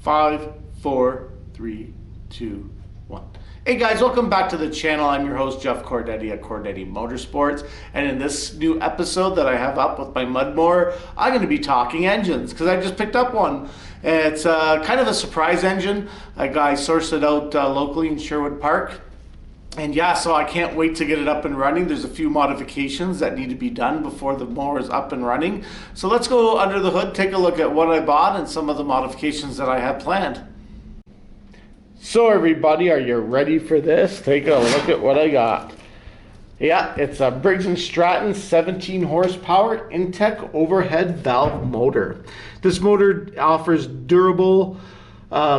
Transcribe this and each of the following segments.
5, 4, 3, 2, 1. Hey guys, welcome back to the channel. I'm your host, Jeff Cordetti at Cordetti Motorsports. And in this new episode that I have up with my mud mower, I'm going to be talking engines because I just picked up one. It's kind of a surprise engine. A guy sourced it out locally in Sherwood Park. And yeah, so I can't wait to get it up and running. There's a few modifications that need to be done before the mower is up and running. So let's go under the hood, take a look at what I bought and some of the modifications that I have planned. So everybody, are you ready for this? Take a look at what I got. Yeah, it's a briggs&stratton 17 horsepower Intech overhead valve motor. This motor offers durable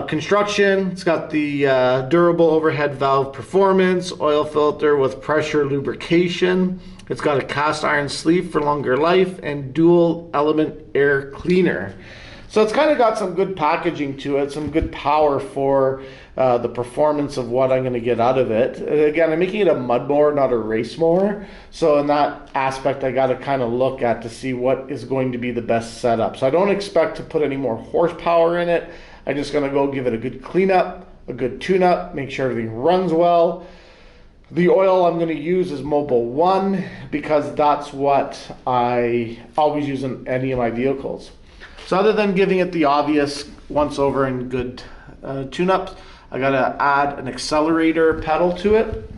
construction. It's got the durable overhead valve performance, oil filter with pressure lubrication. It's got a cast iron sleeve for longer life and dual element air cleaner. So it's kind of got some good packaging to it, some good power for the performance of what I'm going to get out of it. Again, I'm making it a mud mower, not a race mower. So in that aspect, I got to kind of look at to see what is going to be the best setup. So I don't expect to put any more horsepower in it. I'm just going to go give it a good cleanup, a good tune-up, make sure everything runs well. The oil I'm going to use is Mobil 1 because that's what I always use in any of my vehicles. So other than giving it the obvious once over and good tune-ups, I got to add an accelerator pedal to it.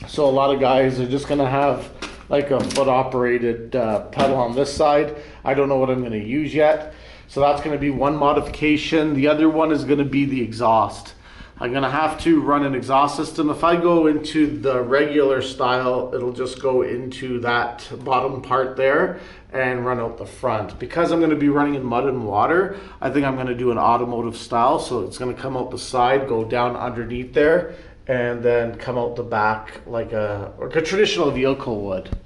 So a lot of guys are just going to have like a foot-operated pedal on this side. I don't know what I'm going to use yet. So that's going to be one modification. The other one is going to be the exhaust. I'm going to have to run an exhaust system. If I go into the regular style, it'll just go into that bottom part there and run out the front. Because I'm going to be running in mud and water, I think I'm going to do an automotive style. So it's going to come out the side, go down underneath there, and then come out the back like a traditional vehicle would.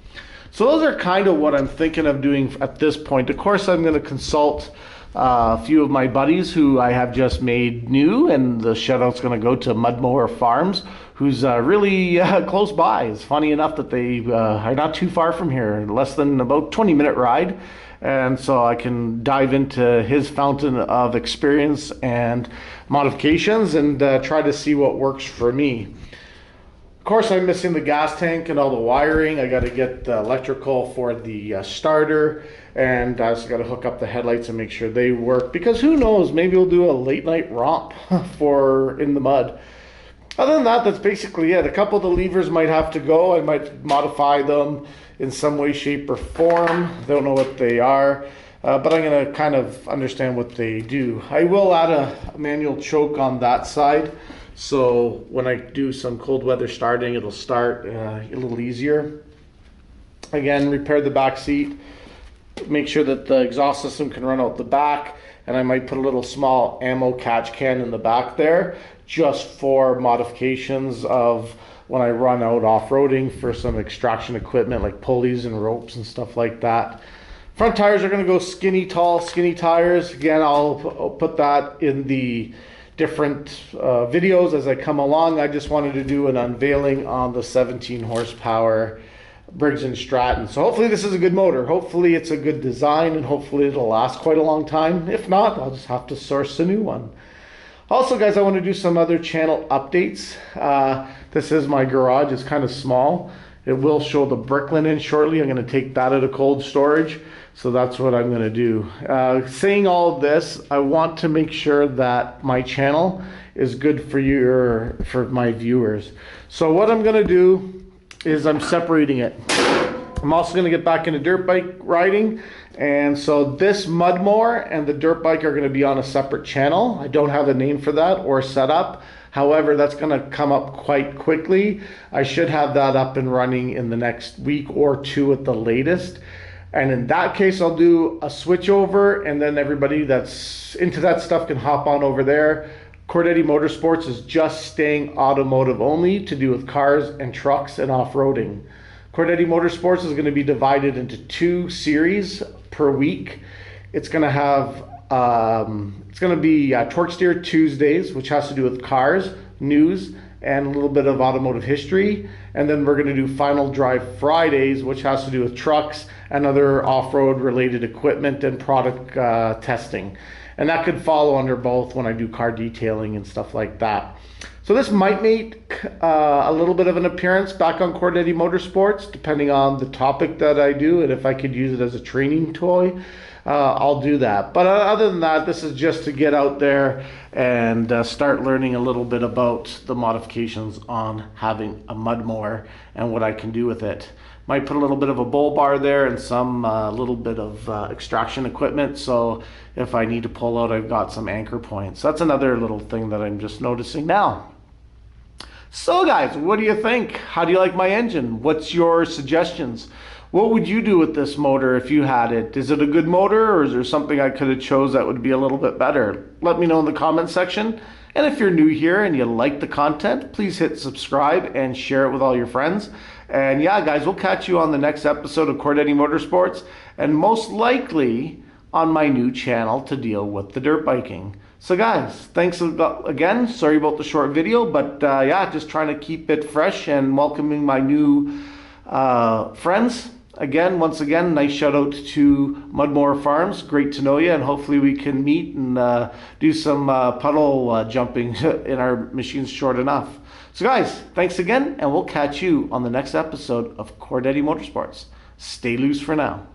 So those are kind of what I'm thinking of doing at this point. Of course, I'm going to consult a few of my buddies who I have just made new, and the shout out's going to go to Mud Mower Farms, who's really close by. It's funny enough that they are not too far from here, less than about 20-minute ride. And so I can dive into his fountain of experience and modifications and try to see what works for me. Of course, I'm missing the gas tank and all the wiring. I got to get the electrical for the starter, and I also got to hook up the headlights and make sure they work, because who knows, maybe we'll do a late night romp for in the mud. Other than that, that's basically it. A couple of the levers might have to go. I might modify them in some way, shape, or form. Don't know what they are, but I'm going to kind of understand what they do. I will add a manual choke on that side. So when I do some cold weather starting, it'll start a little easier. Again, repair the back seat, make sure that the exhaust system can run out the back, and I might put a little small ammo catch can in the back there just for modifications of when I run out off-roading for some extraction equipment like pulleys and ropes and stuff like that. Front tires are going to go skinny, tall, skinny tires. Again, I'll put that in the different videos as I come along. I just wanted to do an unveiling on the 17 horsepower Briggs&stratton. So hopefully this is a good motor. Hopefully it's a good design, and hopefully it'll last quite a long time. If not, I'll just have to source a new one. Also, guys, I want to do some other channel updates. This is my garage. It's kind of small. It will show the brick linen shortly. I'm going to take that out of cold storage. So that's what I'm going to do. Saying all of this, I want to make sure that my channel is good for my viewers. So what I'm going to do is I'm separating it. I'm also going to get back into dirt bike riding. And so this mud mower and the dirt bike are going to be on a separate channel. I don't have a name for that or set up. However, that's going to come up quite quickly. I should have that up and running in the next week or two at the latest. And in that case, I'll do a switch over, and then everybody that's into that stuff can hop on over there. Cordetti Motorsports is just staying automotive only, to do with cars and trucks and off-roading. Cordetti Motorsports is going to be divided into 2 series per week. It's going to have Torque Steer Tuesdays, which has to do with cars, news, and a little bit of automotive history. And then we're going to do Final Drive Fridays, which has to do with trucks and other off-road related equipment and product testing. And that could follow under both when I do car detailing and stuff like that. So this might make a little bit of an appearance back on Core Daddy Motorsports, depending on the topic that I do, and if I could use it as a training toy, I'll do that. But other than that, this is just to get out there and start learning a little bit about the modifications on having a mud mower and what I can do with it. Might put a little bit of a bull bar there and some little bit of extraction equipment, so if I need to pull out, I've got some anchor points. That's another little thing that I'm just noticing now. So guys, what do you think? How do you like my engine? What's your suggestions? What would you do with this motor if you had it? Is it a good motor, or is there something I could have chose that would be a little bit better? Let me know in the comment section. And if you're new here and you like the content, please hit subscribe and share it with all your friends. And yeah, guys, we'll catch you on the next episode of Core Daddy Motorsports, and most likely on my new channel to deal with the dirt biking. So guys, thanks again. Sorry about the short video, but yeah, just trying to keep it fresh and welcoming my new friends. Again, once again, nice shout out to Mud Mower Farms. Great to know you, and hopefully we can meet and do some puddle jumping in our machines short enough. So guys, thanks again, and we'll catch you on the next episode of Core Daddy Motorsports. Stay loose for now.